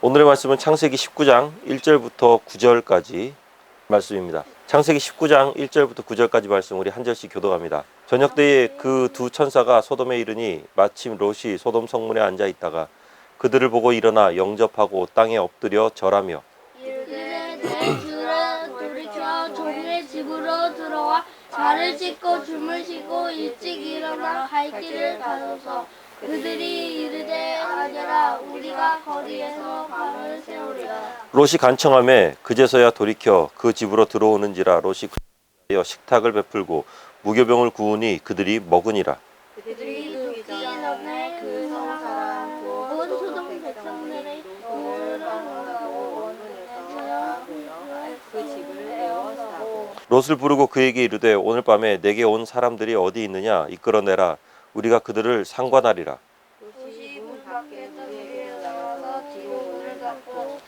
오늘의 말씀은 창세기 19장 1절부터 9절까지 말씀입니다. 창세기 19장 1절부터 9절까지 말씀 우리 한 절씩 교독합니다. 저녁 때에 그 두 천사가 소돔에 이르니 마침 롯이 소돔 성문에 앉아 있다가 그들을 보고 일어나 영접하고 땅에 엎드려 절하며 이르되 내 주라 돌이켜 종의 집으로 들어와 자를 씻고 주무시고 일찍 일어나 갈 길을 가소서. 그들이 이르되 아니라 우리가 거리에서 밤을 새우리라. 롯이 간청하매 그제서야 돌이켜 그 집으로 들어오는지라 롯이 그들에게 식탁을 베풀고 무교병을 구우니 그들이 먹으니라. 그들이 눕기 전에 그 사람 온 소돔 백성들의 눈을 하고 그 집을 에워싸고 롯을 부르고 그에게 이르되 오늘 밤에 내게 온 사람들이 어디 있느냐 이끌어내라. 우리가 그들을 상관하리라. 롯이 문 밖에서 나와서 뒤로 문을 닫고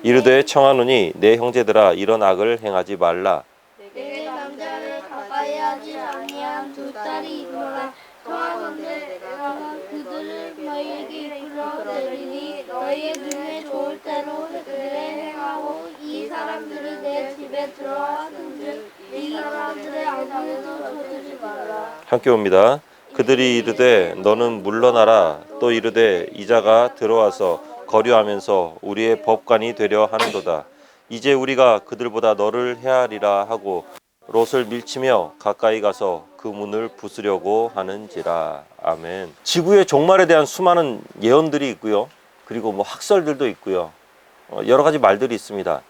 이르되 청하노니 내 형제들아 이런 악을 행하지 말라. 내게 남자를 가까이 하지 아니한 두 딸이 있노라. 청하건대 내가 그들을 너희에게 이끌어내리니 너희의 눈에 좋을 대로 그들에 행하고 이 사람들이 내 집에 들어왔은즉 이 사람들의 얼굴도 쳐주지 말라. 함께 옵니다. 그들이 이르되 너는 물러나라. 또 이르되 이자가 들어와서 거류하면서 우리의 법관이 되려 하는도다. 이제 우리가 그들보다 너를 헤아리라 하고 롯을 밀치며 가까이 가서 그 문을 부수려고 하는지라. 아멘. 지구의 종말에 대한 수많은 예언들이 있고요. 그리고 학설들도 있고요. 여러 가지 말들이 있습니다.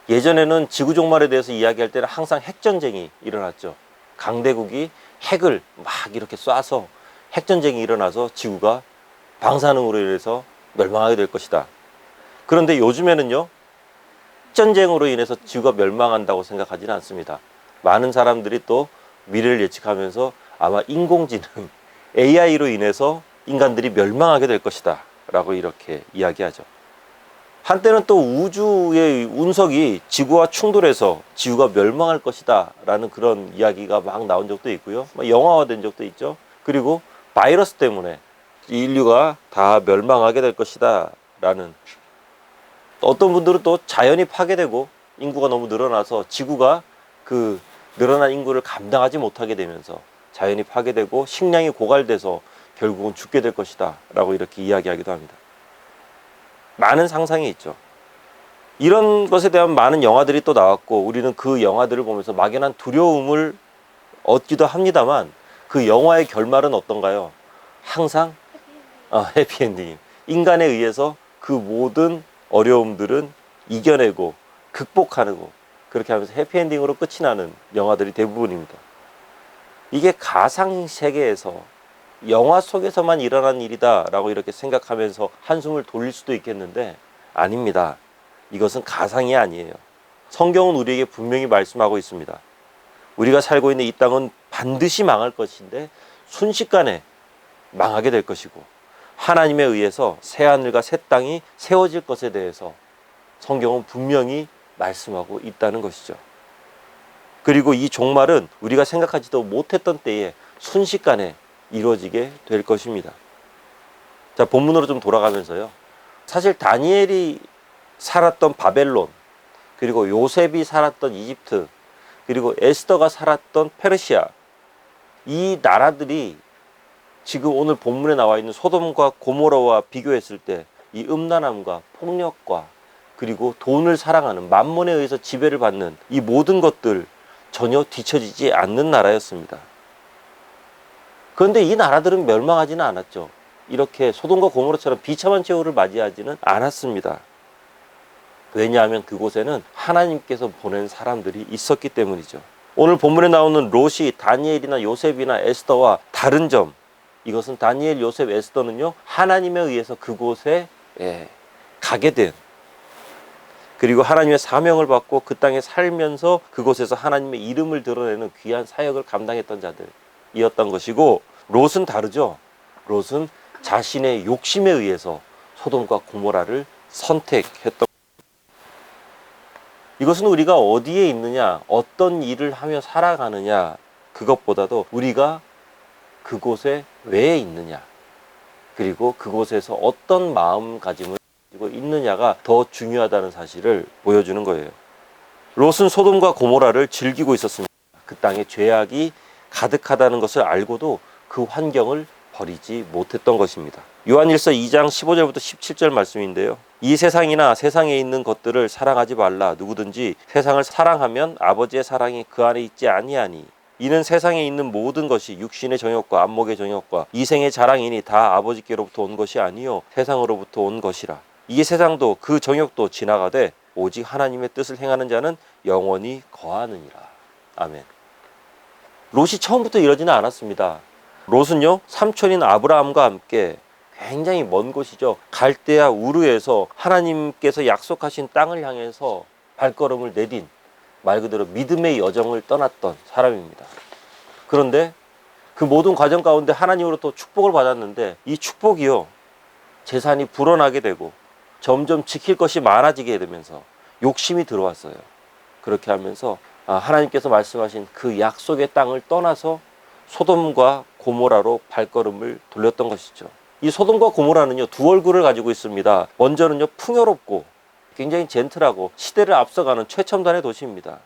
예전에는 지구 종말에 대해서 이야기할 때는 항상 핵전쟁이 일어났죠. 강대국이 핵을 막 이렇게 쏴서 핵전쟁이 일어나서 지구가 방사능으로 인해서 멸망하게 될 것이다. 그런데 요즘에는요, 핵전쟁으로 인해서 지구가 멸망한다고 생각하지는 않습니다. 많은 사람들이 또 미래를 예측하면서 아마 인공지능, AI로 인해서 인간들이 멸망하게 될 것이다 라고 이렇게 이야기하죠. 한때는 또 우주의 운석이 지구와 충돌해서 지구가 멸망할 것이다 라는 그런 이야기가 막 나온 적도 있고요. 영화화된 적도 있죠. 그리고 바이러스 때문에 인류가 다 멸망하게 될 것이다 라는, 어떤 분들은 또 자연이 파괴되고 인구가 너무 늘어나서 지구가 그 늘어난 인구를 감당하지 못하게 되면서 자연이 파괴되고 식량이 고갈돼서 결국은 죽게 될 것이다 라고 이렇게 이야기하기도 합니다. 많은 상상이 있죠. 이런 것에 대한 많은 영화들이 또 나왔고 우리는 그 영화들을 보면서 막연한 두려움을 얻기도 합니다만 그 영화의 결말은 어떤가요? 항상 해피엔딩. 인간에 의해서 그 모든 어려움들은 이겨내고 극복하고 그렇게 하면서 해피엔딩으로 끝이 나는 영화들이 대부분입니다. 이게 가상세계에서 영화 속에서만 일어난 일이다 라고 이렇게 생각하면서 한숨을 돌릴 수도 있겠는데 아닙니다. 이것은 가상이 아니에요. 성경은 우리에게 분명히 말씀하고 있습니다. 우리가 살고 있는 이 땅은 반드시 망할 것인데 순식간에 망하게 될 것이고 하나님에 의해서 새하늘과 새 땅이 세워질 것에 대해서 성경은 분명히 말씀하고 있다는 것이죠. 그리고 이 종말은 우리가 생각하지도 못했던 때에 순식간에 이루어지게 될 것입니다. 자, 본문으로 좀 돌아가면서요. 사실 다니엘이 살았던 바벨론, 그리고 요셉이 살았던 이집트, 그리고 에스더가 살았던 페르시아, 이 나라들이 지금 오늘 본문에 나와 있는 소돔과 고모라와 비교했을 때 이 음란함과 폭력과 그리고 돈을 사랑하는 만몬에 의해서 지배를 받는 이 모든 것들 전혀 뒤처지지 않는 나라였습니다. 그런데 이 나라들은 멸망하지는 않았죠. 이렇게 소돔과 고모라처럼 비참한 최후를 맞이하지는 않았습니다. 왜냐하면 그곳에는 하나님께서 보낸 사람들이 있었기 때문이죠. 오늘 본문에 나오는 롯이 다니엘이나 요셉이나 에스더와 다른 점, 이것은 다니엘, 요셉, 에스더는요 하나님에 의해서 그곳에 가게 된, 그리고 하나님의 사명을 받고 그 땅에 살면서 그곳에서 하나님의 이름을 드러내는 귀한 사역을 감당했던 자들이었던 것이고, 롯은 다르죠. 롯은 자신의 욕심에 의해서 소돔과 고모라를 선택했던, 이것은 우리가 어디에 있느냐, 어떤 일을 하며 살아가느냐, 그것보다도 우리가 그곳에 왜 있느냐, 그리고 그곳에서 어떤 마음가짐을 가지고 가지고 있느냐가 더 중요하다는 사실을 보여주는 거예요. 롯은 소돔과 고모라를 즐기고 있었습니다. 그 땅에 죄악이 가득하다는 것을 알고도 그 환경을 버리지 못했던 것입니다. 요한일서 2장 15절부터 17절 말씀인데요. 이 세상이나 세상에 있는 것들을 사랑하지 말라. 누구든지 세상을 사랑하면 아버지의 사랑이 그 안에 있지 아니하니. 이는 세상에 있는 모든 것이 육신의 정욕과 안목의 정욕과 이생의 자랑이니 다 아버지께로부터 온 것이 아니요 세상으로부터 온 것이라. 이 세상도 그 정욕도 지나가되 오직 하나님의 뜻을 행하는 자는 영원히 거하느니라. 아멘. 롯이 처음부터 이러지는 않았습니다. 롯은요, 삼촌인 아브라함과 함께 굉장히 먼 곳이죠. 갈대아 우르에서 하나님께서 약속하신 땅을 향해서 발걸음을 내딘 말 그대로 믿음의 여정을 떠났던 사람입니다. 그런데 그 모든 과정 가운데 하나님으로부터 축복을 받았는데 이 축복이요, 재산이 불어나게 되고 점점 지킬 것이 많아지게 되면서 욕심이 들어왔어요. 그렇게 하면서 하나님께서 말씀하신 그 약속의 땅을 떠나서 소돔과 고모라로 발걸음을 돌렸던 것이죠. 이 소돔과 고모라는요, 두 얼굴을 가지고 있습니다. 먼저는요, 풍요롭고 굉장히 젠틀하고 시대를 앞서가는 최첨단의 도시입니다.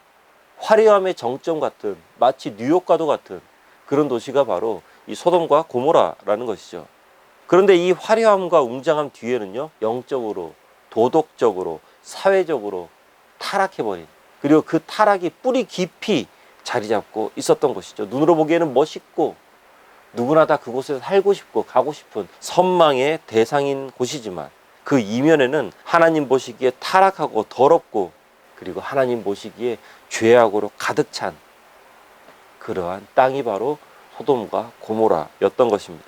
화려함의 정점 같은, 마치 뉴욕과도 같은 그런 도시가 바로 이 소돔과 고모라라는 것이죠. 그런데 이 화려함과 웅장함 뒤에는요, 영적으로, 도덕적으로, 사회적으로 타락해버린, 그리고 그 타락이 뿌리 깊이 자리 잡고 있었던 것이죠. 눈으로 보기에는 멋있고 누구나 다 그곳에 살고 싶고 가고 싶은 선망의 대상인 곳이지만 그 이면에는 하나님 보시기에 타락하고 더럽고 그리고 하나님 보시기에 죄악으로 가득 찬 그러한 땅이 바로 소돔과 고모라였던 것입니다.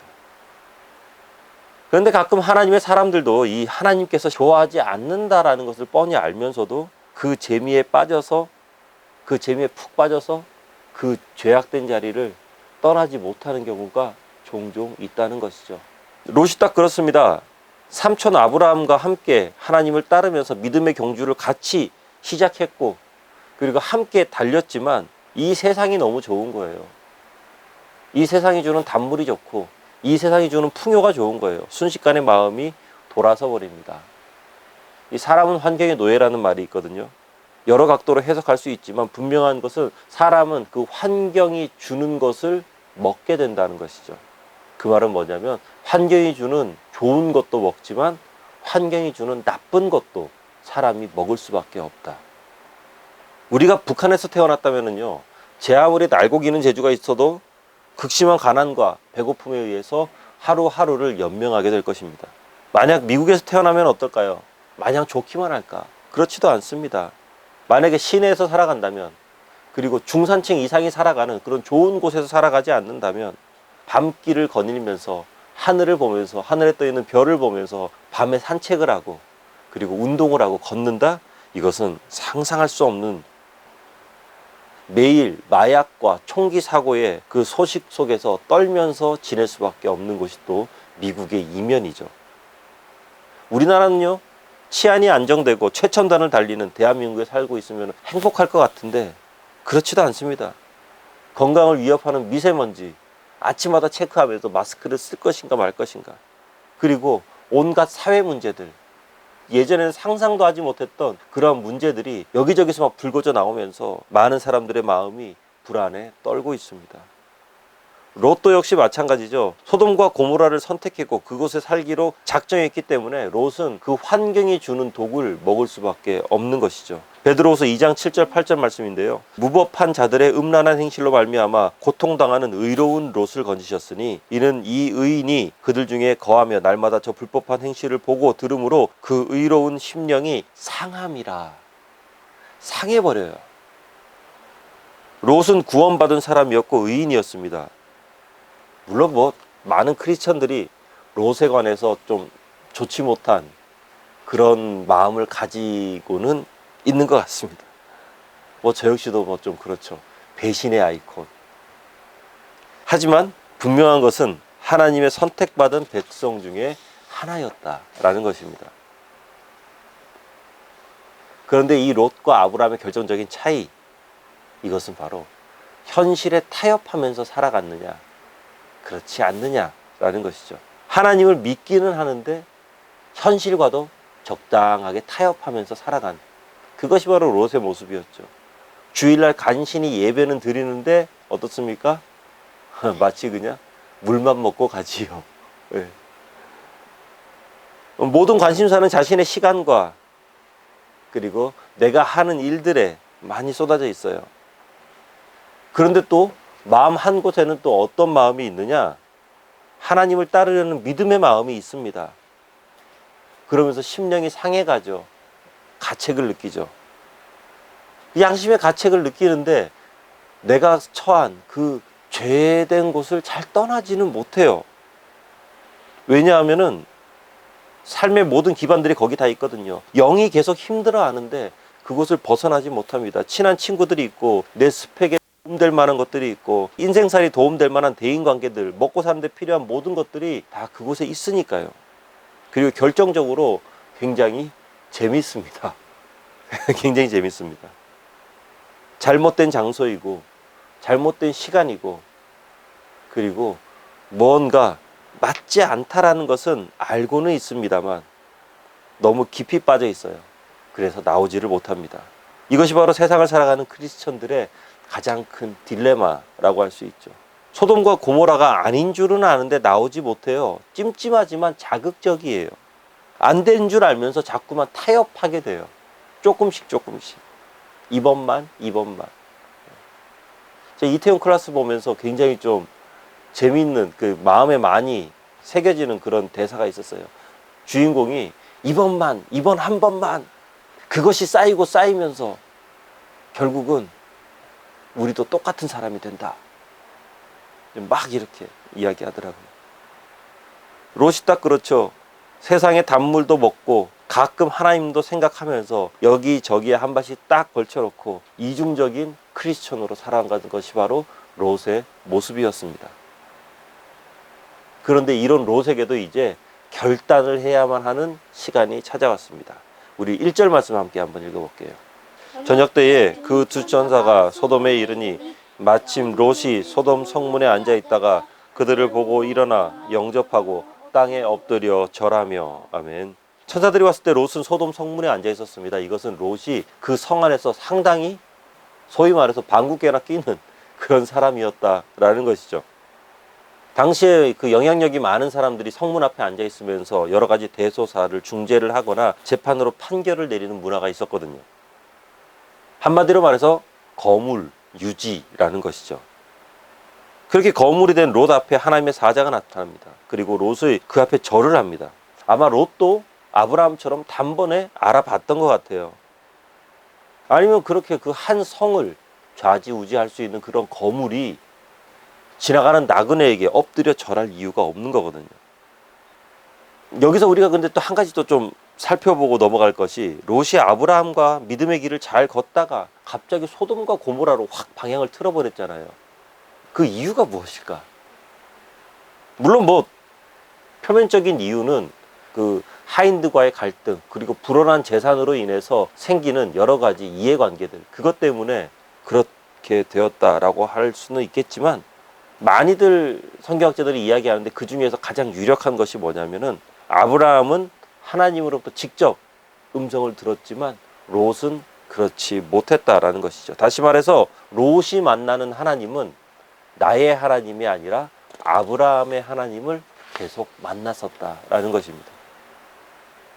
그런데 가끔 하나님의 사람들도 이 하나님께서 좋아하지 않는다라는 것을 뻔히 알면서도 그 재미에 빠져서, 그 재미에 푹 빠져서 그 죄악된 자리를 떠나지 못하는 경우가 종종 있다는 것이죠. 롯이 딱 그렇습니다. 삼촌 아브라함과 함께 하나님을 따르면서 믿음의 경주를 같이 시작했고 그리고 함께 달렸지만 이 세상이 너무 좋은 거예요. 이 세상이 주는 단물이 좋고 이 세상이 주는 풍요가 좋은 거예요. 순식간에 마음이 돌아서 버립니다. 이 사람은 환경의 노예라는 말이 있거든요. 여러 각도로 해석할 수 있지만 분명한 것은 사람은 그 환경이 주는 것을 먹게 된다는 것이죠. 그 말은 뭐냐면 환경이 주는 좋은 것도 먹지만 환경이 주는 나쁜 것도 사람이 먹을 수밖에 없다. 우리가 북한에서 태어났다면요, 제 아무리 날고 기는 재주가 있어도 극심한 가난과 배고픔에 의해서 하루하루를 연명하게 될 것입니다. 만약 미국에서 태어나면 어떨까요? 마냥 좋기만 할까? 그렇지도 않습니다. 만약에 시내에서 살아간다면, 그리고 중산층 이상이 살아가는 그런 좋은 곳에서 살아가지 않는다면 밤길을 거닐면서 하늘을 보면서 하늘에 떠 있는 별을 보면서 밤에 산책을 하고 그리고 운동을 하고 걷는다? 이것은 상상할 수 없는, 매일 마약과 총기 사고의 그 소식 속에서 떨면서 지낼 수밖에 없는 곳이 또 미국의 이면이죠. 우리나라는요, 치안이 안정되고 최첨단을 달리는 대한민국에 살고 있으면 행복할 것 같은데 그렇지도 않습니다. 건강을 위협하는 미세먼지 아침마다 체크하면서 마스크를 쓸 것인가 말 것인가, 그리고 온갖 사회 문제들, 예전에는 상상도 하지 못했던 그러한 문제들이 여기저기서 막 불거져 나오면서 많은 사람들의 마음이 불안에 떨고 있습니다. 롯도 역시 마찬가지죠. 소돔과 고모라를 선택했고 그곳에 살기로 작정했기 때문에 롯은 그 환경이 주는 독을 먹을 수밖에 없는 것이죠. 베드로후서 2장 7절 8절 말씀인데요. 무법한 자들의 음란한 행실로 말미암아 고통당하는 의로운 롯을 건지셨으니 이는 이 의인이 그들 중에 거하며 날마다 저 불법한 행실을 보고 들으므로 그 의로운 심령이 상함이라. 상해버려요. 롯은 구원받은 사람이었고 의인이었습니다. 물론 많은 크리스천들이 롯에 관해서 좀 좋지 못한 그런 마음을 가지고는 있는 것 같습니다. 저 역시도 좀 그렇죠. 배신의 아이콘. 하지만 분명한 것은 하나님의 선택받은 백성 중에 하나였다라는 것입니다. 그런데 이 롯과 아브라함의 결정적인 차이, 이것은 바로 현실에 타협하면서 살아갔느냐 그렇지 않느냐라는 것이죠. 하나님을 믿기는 하는데 현실과도 적당하게 타협하면서 살아간, 그것이 바로 롯의 모습이었죠. 주일날 간신히 예배는 드리는데 어떻습니까? 마치 그냥 물만 먹고 가지요. 예. 모든 관심사는 자신의 시간과 그리고 내가 하는 일들에 많이 쏟아져 있어요. 그런데 또 마음 한 곳에는 또 어떤 마음이 있느냐? 하나님을 따르려는 믿음의 마음이 있습니다. 그러면서 심령이 상해가죠. 가책을 느끼죠. 양심의 가책을 느끼는데 내가 처한 그 죄된 곳을 잘 떠나지는 못해요. 왜냐하면은 삶의 모든 기반들이 거기 다 있거든요. 영이 계속 힘들어하는데 그곳을 벗어나지 못합니다. 친한 친구들이 있고 내 스펙에 도움될 만한 것들이 있고 인생살이 도움될 만한 대인관계들, 먹고 사는 데 필요한 모든 것들이 다 그곳에 있으니까요. 그리고 결정적으로 굉장히 재밌습니다. 굉장히 재밌습니다. 잘못된 장소이고 잘못된 시간이고 그리고 뭔가 맞지 않다라는 것은 알고는 있습니다만 너무 깊이 빠져 있어요. 그래서 나오지를 못합니다. 이것이 바로 세상을 살아가는 크리스천들의 가장 큰 딜레마라고 할 수 있죠. 소돔과 고모라가 아닌 줄은 아는데 나오지 못해요. 찜찜하지만 자극적이에요. 안 된 줄 알면서 자꾸만 타협하게 돼요. 조금씩. 이번만. 제가 이태원 클라스 보면서 굉장히 좀 재미있는, 그 마음에 많이 새겨지는 그런 대사가 있었어요. 주인공이 이번 한 번만, 그것이 쌓이고 쌓이면서 결국은 우리도 똑같은 사람이 된다. 막 이렇게 이야기하더라고요. 롯이 딱 그렇죠. 세상의 단물도 먹고 가끔 하나님도 생각하면서 여기저기에 한 발씩 딱 걸쳐놓고 이중적인 크리스천으로 살아가는 것이 바로 롯의 모습이었습니다. 그런데 이런 롯에게도 이제 결단을 해야만 하는 시간이 찾아왔습니다. 우리 1절 말씀 함께 한번 읽어볼게요. 저녁 때에 그 두 천사가 소돔에 이르니 마침 롯이 소돔 성문에 앉아 있다가 그들을 보고 일어나 영접하고 땅에 엎드려 절하며. 아멘. 천사들이 왔을 때 롯은 소돔 성문에 앉아 있었습니다. 이것은 롯이 그 성 안에서 상당히 소위 말해서 방귀깨나 끼는 그런 사람이었다라는 것이죠. 당시에 그 영향력이 많은 사람들이 성문 앞에 앉아 있으면서 여러 가지 대소사를 중재를 하거나 재판으로 판결을 내리는 문화가 있었거든요. 한마디로 말해서 거물, 유지라는 것이죠. 그렇게 거물이 된 롯 앞에 하나님의 사자가 나타납니다. 그리고 롯의 그 앞에 절을 합니다. 아마 롯도 아브라함처럼 단번에 알아봤던 것 같아요. 아니면 그렇게 그 한 성을 좌지우지할 수 있는 그런 거물이 지나가는 나그네에게 엎드려 절할 이유가 없는 거거든요. 여기서 우리가 근데 또 한 가지 또 좀 살펴보고 넘어갈 것이, 롯이 아브라함과 믿음의 길을 잘 걷다가 갑자기 소돔과 고모라로 확 방향을 틀어버렸잖아요. 그 이유가 무엇일까? 물론 뭐 표면적인 이유는 그 하인들과의 갈등, 그리고 불어난 재산으로 인해서 생기는 여러 가지 이해관계들, 그것 때문에 그렇게 되었다라고 할 수는 있겠지만, 많이들 성경학자들이 이야기하는데 그 중에서 가장 유력한 것이 뭐냐면은, 아브라함은 하나님으로부터 직접 음성을 들었지만 롯은 그렇지 못했다라는 것이죠. 다시 말해서 롯이 만나는 하나님은 나의 하나님이 아니라 아브라함의 하나님을 계속 만났었다라는 것입니다.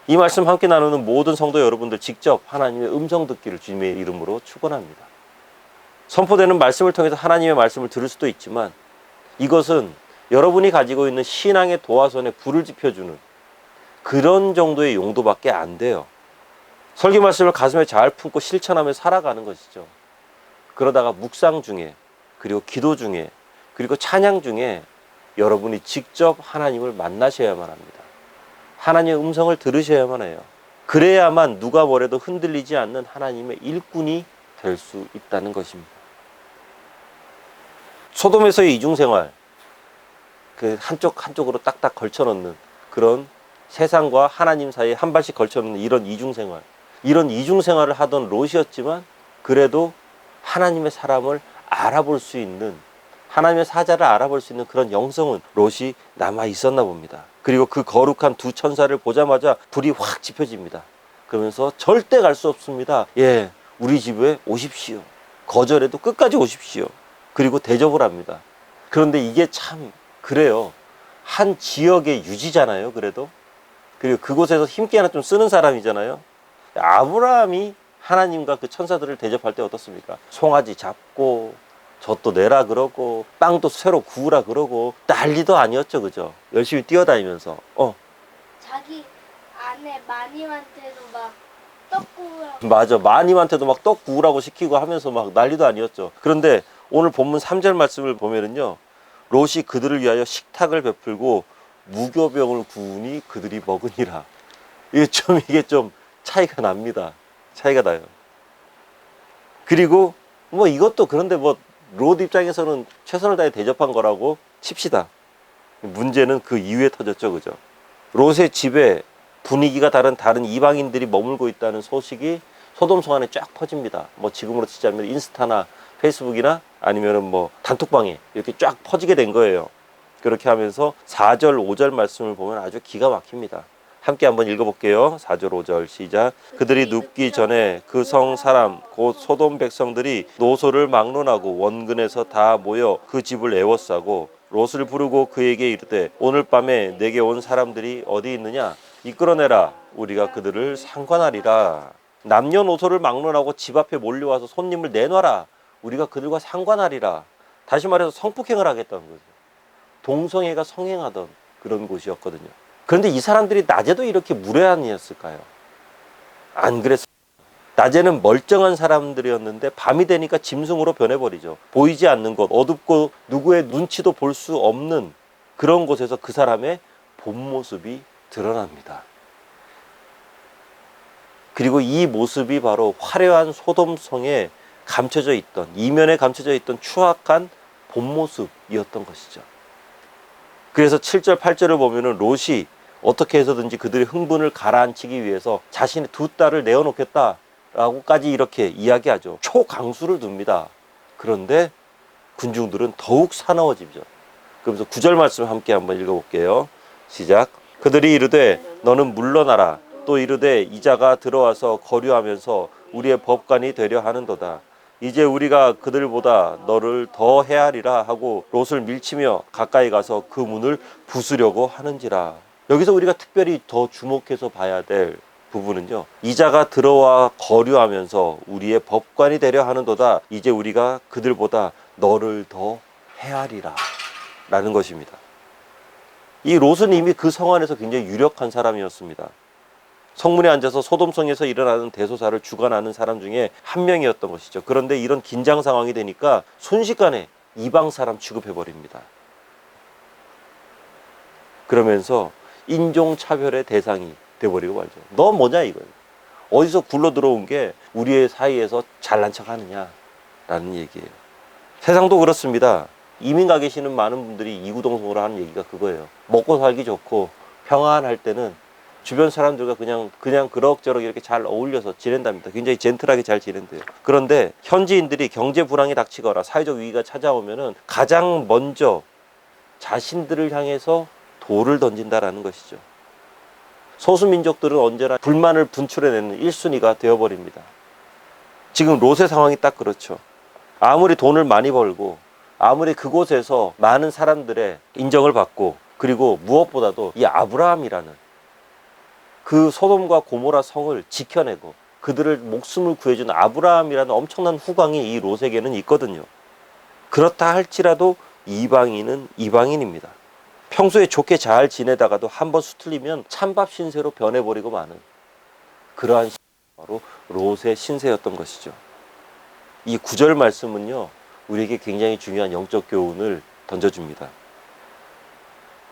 이 말씀 함께 나누는 모든 성도 여러분들, 직접 하나님의 음성 듣기를 주님의 이름으로 축원합니다. 선포되는 말씀을 통해서 하나님의 말씀을 들을 수도 있지만, 이것은 여러분이 가지고 있는 신앙의 도화선에 불을 지펴주는 그런 정도의 용도밖에 안 돼요. 설교 말씀을 가슴에 잘 품고 실천하며 살아가는 것이죠. 그러다가 묵상 중에, 그리고 기도 중에, 그리고 찬양 중에 여러분이 직접 하나님을 만나셔야만 합니다. 하나님의 음성을 들으셔야만 해요. 그래야만 누가 뭐래도 흔들리지 않는 하나님의 일꾼이 될 수 있다는 것입니다. 소돔에서의 이중생활, 그 한쪽으로 딱딱 걸쳐놓는 그런 세상과 하나님 사이에 한 발씩 걸쳐놓는 이런 이중생활을 하던 롯이었지만, 그래도 하나님의 사람을 알아볼 수 있는, 하나님의 사자를 알아볼 수 있는 그런 영성은 롯이 남아 있었나 봅니다. 그리고 그 거룩한 두 천사를 보자마자 불이 확 지펴집니다. 그러면서 절대 갈 수 없습니다. 예, 우리 집에 오십시오. 거절해도 끝까지 오십시오. 그리고 대접을 합니다. 그런데 이게 참 그래요. 한 지역의 유지잖아요. 그래도. 그리고 그곳에서 힘께 하나 좀 쓰는 사람이잖아요. 아브라함이 하나님과 그 천사들을 대접할 때 어떻습니까? 송아지 잡고 젖도 내라 그러고 빵도 새로 구우라 그러고 난리도 아니었죠. 그죠? 열심히 뛰어다니면서 자기 아내 마님한테도 막 떡국을 맞아. 마님한테도 막 떡 구우라고 시키고 하면서 막 난리도 아니었죠. 그런데 오늘 본문 3절 말씀을 보면은요, 롯이 그들을 위하여 식탁을 베풀고 무교병을 구우니 그들이 먹으니라. 이게 좀 차이가 납니다. 차이가 나요. 그리고 뭐 이것도 그런데 뭐 롯 입장에서는 최선을 다해 대접한 거라고 칩시다. 문제는 그 이후에 터졌죠. 그죠? 롯의 집에 분위기가 다른 이방인들이 머물고 있다는 소식이 소돔 성안에 쫙 퍼집니다. 뭐 지금으로 치자면 인스타나 페이스북이나 아니면은 뭐 단톡방에 이렇게 쫙 퍼지게 된 거예요. 그렇게 하면서 4절, 5절 말씀을 보면 아주 기가 막힙니다. 함께 한번 읽어볼게요. 4절, 5절 시작. 그들이 눕기 전에 그 성 사람 곧 소돔 백성들이 노소를 막론하고 원근에서 다 모여 그 집을 애워싸고 롯을 부르고 그에게 이르되 오늘 밤에 내게 온 사람들이 어디 있느냐 이끌어내라 우리가 그들을 상관하리라. 남녀노소를 막론하고 집 앞에 몰려와서 손님을 내놔라 우리가 그들과 상관하리라. 다시 말해서 성폭행을 하겠다는 거죠. 동성애가 성행하던 그런 곳이었거든요. 그런데 이 사람들이 낮에도 이렇게 무례한이었을까요? 안 그랬어요. 낮에는 멀쩡한 사람들이었는데 밤이 되니까 짐승으로 변해버리죠. 보이지 않는 곳, 어둡고 누구의 눈치도 볼 수 없는 그런 곳에서 그 사람의 본 모습이 드러납니다. 그리고 이 모습이 바로 화려한 소돔성에 감춰져 있던, 이면에 감춰져 있던 추악한 본 모습이었던 것이죠. 그래서 7절, 8절을 보면은 롯이 어떻게 해서든지 그들의 흥분을 가라앉히기 위해서 자신의 두 딸을 내어놓겠다라고까지 이렇게 이야기하죠. 초강수를 둡니다. 그런데 군중들은 더욱 사나워지죠. 그러면서 9절 말씀 함께 한번 읽어볼게요. 시작. 그들이 이르되 너는 물러나라. 또 이르되 이자가 들어와서 거류하면서 우리의 법관이 되려 하는도다. 이제 우리가 그들보다 너를 더 헤아리라 하고 롯을 밀치며 가까이 가서 그 문을 부수려고 하는지라. 여기서 우리가 특별히 더 주목해서 봐야 될 부분은요, 이자가 들어와 거류하면서 우리의 법관이 되려 하는도다. 이제 우리가 그들보다 너를 더 헤아리라 라는 것입니다. 이 롯은 이미 그 성 안에서 굉장히 유력한 사람이었습니다. 성문에 앉아서 소돔성에서 일어나는 대소사를 주관하는 사람 중에 한 명이었던 것이죠. 그런데 이런 긴장 상황이 되니까 순식간에 이방 사람 취급해버립니다. 그러면서 인종차별의 대상이 돼버리고 말죠. 너 뭐냐 이거예요. 어디서 굴러 들어온 게 우리의 사이에서 잘난 척 하느냐 라는 얘기예요. 세상도 그렇습니다. 이민 가 계시는 많은 분들이 이구동성으로 하는 얘기가 그거예요. 먹고 살기 좋고 평안할 때는 주변 사람들과 그냥 그럭저럭 이렇게 잘 어울려서 지낸답니다. 굉장히 젠틀하게 잘 지낸대요. 그런데 현지인들이 경제 불황이 닥치거나 사회적 위기가 찾아오면은 가장 먼저 자신들을 향해서 돌을 던진다라는 것이죠. 소수민족들은 언제나 불만을 분출해내는 1순위가 되어버립니다. 지금 롯의 상황이 딱 그렇죠. 아무리 돈을 많이 벌고 아무리 그곳에서 많은 사람들의 인정을 받고 그리고 무엇보다도 이 아브라함이라는 그 소돔과 고모라 성을 지켜내고 그들을 목숨을 구해준 아브라함이라는 엄청난 후광이 이 롯에게는 있거든요. 그렇다 할지라도 이방인은 이방인입니다. 평소에 좋게 잘 지내다가도 한번 수틀리면 찬밥 신세로 변해버리고 마는 그러한 바로 롯의 신세였던 것이죠. 이 9절 말씀은요, 우리에게 굉장히 중요한 영적 교훈을 던져줍니다.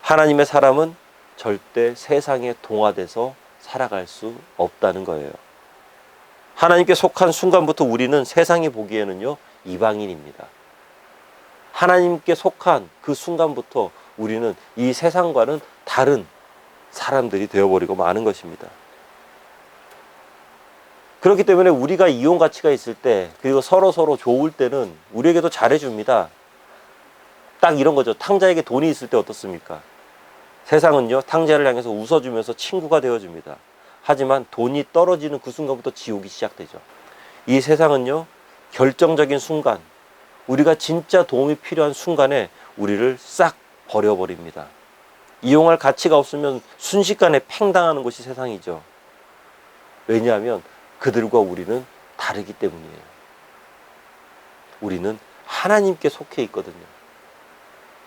하나님의 사람은 절대 세상에 동화돼서 살아갈 수 없다는 거예요. 하나님께 속한 순간부터 우리는 세상이 보기에는요, 이방인입니다. 하나님께 속한 그 순간부터 우리는 이 세상과는 다른 사람들이 되어버리고 마는 것입니다. 그렇기 때문에 우리가 이용 가치가 있을 때, 그리고 서로 좋을 때는 우리에게도 잘해줍니다. 딱 이런 거죠. 탕자에게 돈이 있을 때 어떻습니까? 세상은요, 탕자를 향해서 웃어주면서 친구가 되어줍니다. 하지만 돈이 떨어지는 그 순간부터 지옥이 시작되죠. 이 세상은요, 결정적인 순간, 우리가 진짜 도움이 필요한 순간에 우리를 싹 버려버립니다. 이용할 가치가 없으면 순식간에 팽당하는 것이 세상이죠. 왜냐하면 그들과 우리는 다르기 때문이에요. 우리는 하나님께 속해 있거든요.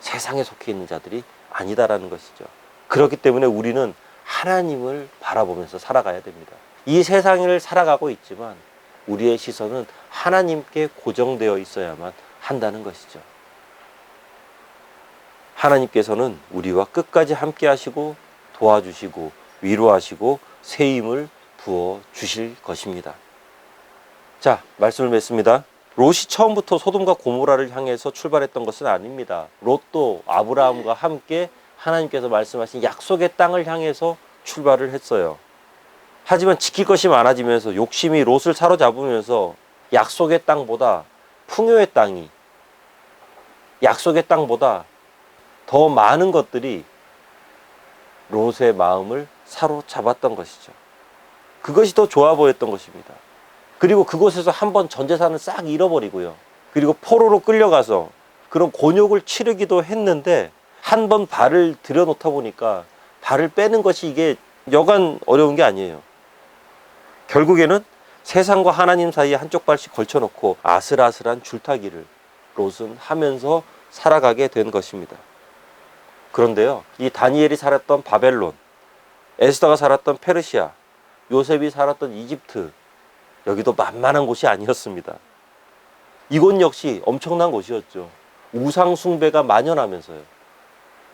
세상에 속해 있는 자들이 아니다라는 것이죠. 그렇기 때문에 우리는 하나님을 바라보면서 살아가야 됩니다. 이 세상을 살아가고 있지만 우리의 시선은 하나님께 고정되어 있어야만 한다는 것이죠. 하나님께서는 우리와 끝까지 함께 하시고 도와주시고 위로하시고 새 힘을 부어 주실 것입니다. 자, 말씀을 맺습니다. 롯이 처음부터 소돔과 고모라를 향해서 출발했던 것은 아닙니다. 롯도 아브라함과 함께 하나님께서 말씀하신 약속의 땅을 향해서 출발을 했어요. 하지만 지킬 것이 많아지면서 욕심이 롯을 사로잡으면서 약속의 땅보다 풍요의 땅이, 약속의 땅보다 더 많은 것들이 롯의 마음을 사로잡았던 것이죠. 그것이 더 좋아 보였던 것입니다. 그리고 그곳에서 한번 전 재산을 싹 잃어버리고요. 그리고 포로로 끌려가서 그런 곤욕을 치르기도 했는데 한 번 발을 들여놓다 보니까 발을 빼는 것이 이게 여간 어려운 게 아니에요. 결국에는 세상과 하나님 사이에 한쪽 발씩 걸쳐놓고 아슬아슬한 줄타기를 롯은 하면서 살아가게 된 것입니다. 그런데요, 이 다니엘이 살았던 바벨론, 에스더가 살았던 페르시아, 요셉이 살았던 이집트, 여기도 만만한 곳이 아니었습니다. 이곳 역시 엄청난 곳이었죠. 우상 숭배가 만연하면서요.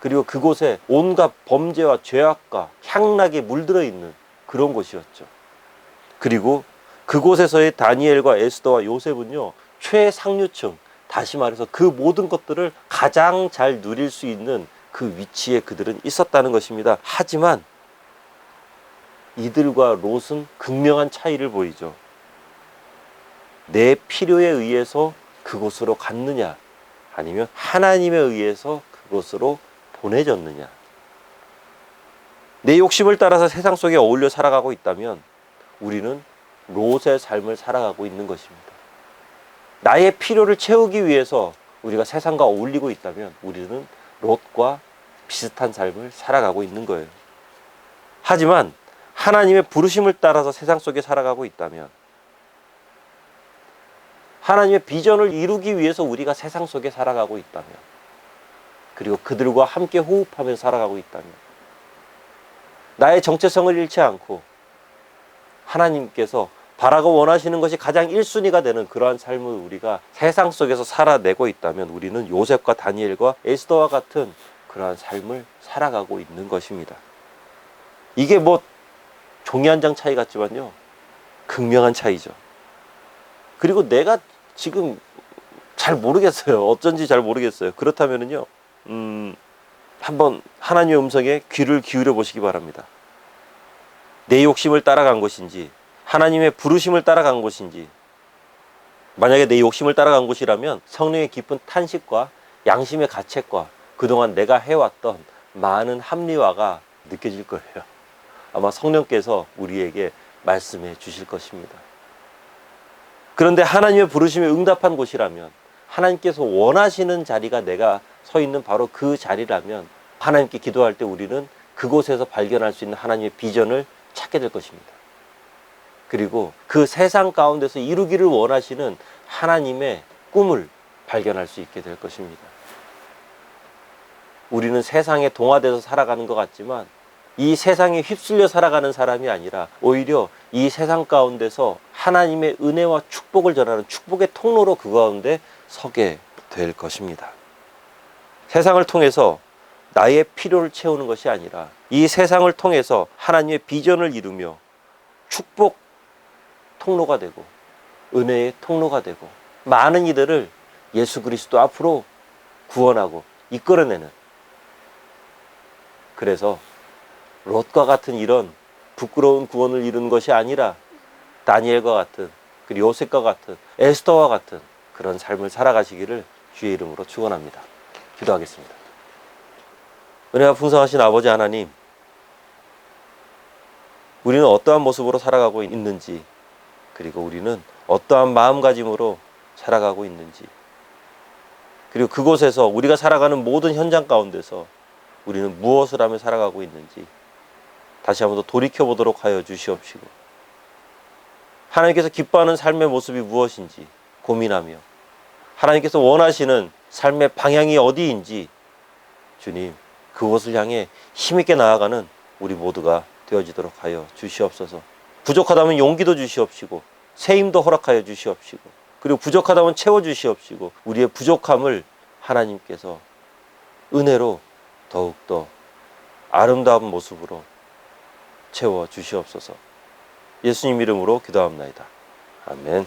그리고 그곳에 온갖 범죄와 죄악과 향락이 물들어 있는 그런 곳이었죠. 그리고 그곳에서의 다니엘과 에스더와 요셉은요, 최상류층, 다시 말해서 그 모든 것들을 가장 잘 누릴 수 있는 그 위치에 그들은 있었다는 것입니다. 하지만 이들과 롯은 극명한 차이를 보이죠. 내 필요에 의해서 그곳으로 갔느냐, 아니면 하나님에 의해서 그곳으로 보내졌느냐. 내 욕심을 따라서 세상 속에 어울려 살아가고 있다면 우리는 롯의 삶을 살아가고 있는 것입니다. 나의 필요를 채우기 위해서 우리가 세상과 어울리고 있다면 우리는 롯과 비슷한 삶을 살아가고 있는 거예요. 하지만 하나님의 부르심을 따라서 세상 속에 살아가고 있다면, 하나님의 비전을 이루기 위해서 우리가 세상 속에 살아가고 있다면, 그리고 그들과 함께 호흡하며 살아가고 있다면, 나의 정체성을 잃지 않고 하나님께서 바라고 원하시는 것이 가장 1순위가 되는 그러한 삶을 우리가 세상 속에서 살아내고 있다면 우리는 요셉과 다니엘과 에스더와 같은 그러한 삶을 살아가고 있는 것입니다. 이게 뭐 종이 한 장 차이 같지만요, 극명한 차이죠. 그리고 내가 지금 잘 모르겠어요. 어쩐지 잘 모르겠어요. 그렇다면은요, 한번 하나님의 음성에 귀를 기울여 보시기 바랍니다. 내 욕심을 따라간 것인지, 하나님의 부르심을 따라간 것인지. 만약에 내 욕심을 따라간 것이라면 성령의 깊은 탄식과 양심의 가책과 그동안 내가 해왔던 많은 합리화가 느껴질 거예요. 아마 성령께서 우리에게 말씀해 주실 것입니다. 그런데 하나님의 부르심에 응답한 곳이라면, 하나님께서 원하시는 자리가 내가 서 있는 바로 그 자리라면, 하나님께 기도할 때 우리는 그곳에서 발견할 수 있는 하나님의 비전을 찾게 될 것입니다. 그리고 그 세상 가운데서 이루기를 원하시는 하나님의 꿈을 발견할 수 있게 될 것입니다. 우리는 세상에 동화돼서 살아가는 것 같지만 이 세상에 휩쓸려 살아가는 사람이 아니라 오히려 이 세상 가운데서 하나님의 은혜와 축복을 전하는 축복의 통로로 그 가운데 서게 될 것입니다. 세상을 통해서 나의 필요를 채우는 것이 아니라 이 세상을 통해서 하나님의 비전을 이루며 축복 통로가 되고 은혜의 통로가 되고 많은 이들을 예수 그리스도 앞으로 구원하고 이끌어내는, 그래서 롯과 같은 이런 부끄러운 구원을 이루는 것이 아니라 다니엘과 같은, 그리고 요셉과 같은, 에스더와 같은 그런 삶을 살아가시기를 주의 이름으로 축원합니다. 기도하겠습니다. 은혜가 풍성하신 아버지 하나님, 우리는 어떠한 모습으로 살아가고 있는지, 그리고 우리는 어떠한 마음가짐으로 살아가고 있는지, 그리고 그곳에서 우리가 살아가는 모든 현장 가운데서 우리는 무엇을 하며 살아가고 있는지 다시 한번 더 돌이켜보도록 하여 주시옵시고, 하나님께서 기뻐하는 삶의 모습이 무엇인지 고민하며 하나님께서 원하시는 삶의 방향이 어디인지 주님, 그곳을 향해 힘있게 나아가는 우리 모두가 되어지도록 하여 주시옵소서. 부족하다면 용기도 주시옵시고 새 힘도 허락하여 주시옵시고, 그리고 부족하다면 채워주시옵시고, 우리의 부족함을 하나님께서 은혜로 더욱더 아름다운 모습으로 채워 주시옵소서. 예수님 이름으로 기도합나이다. 아멘.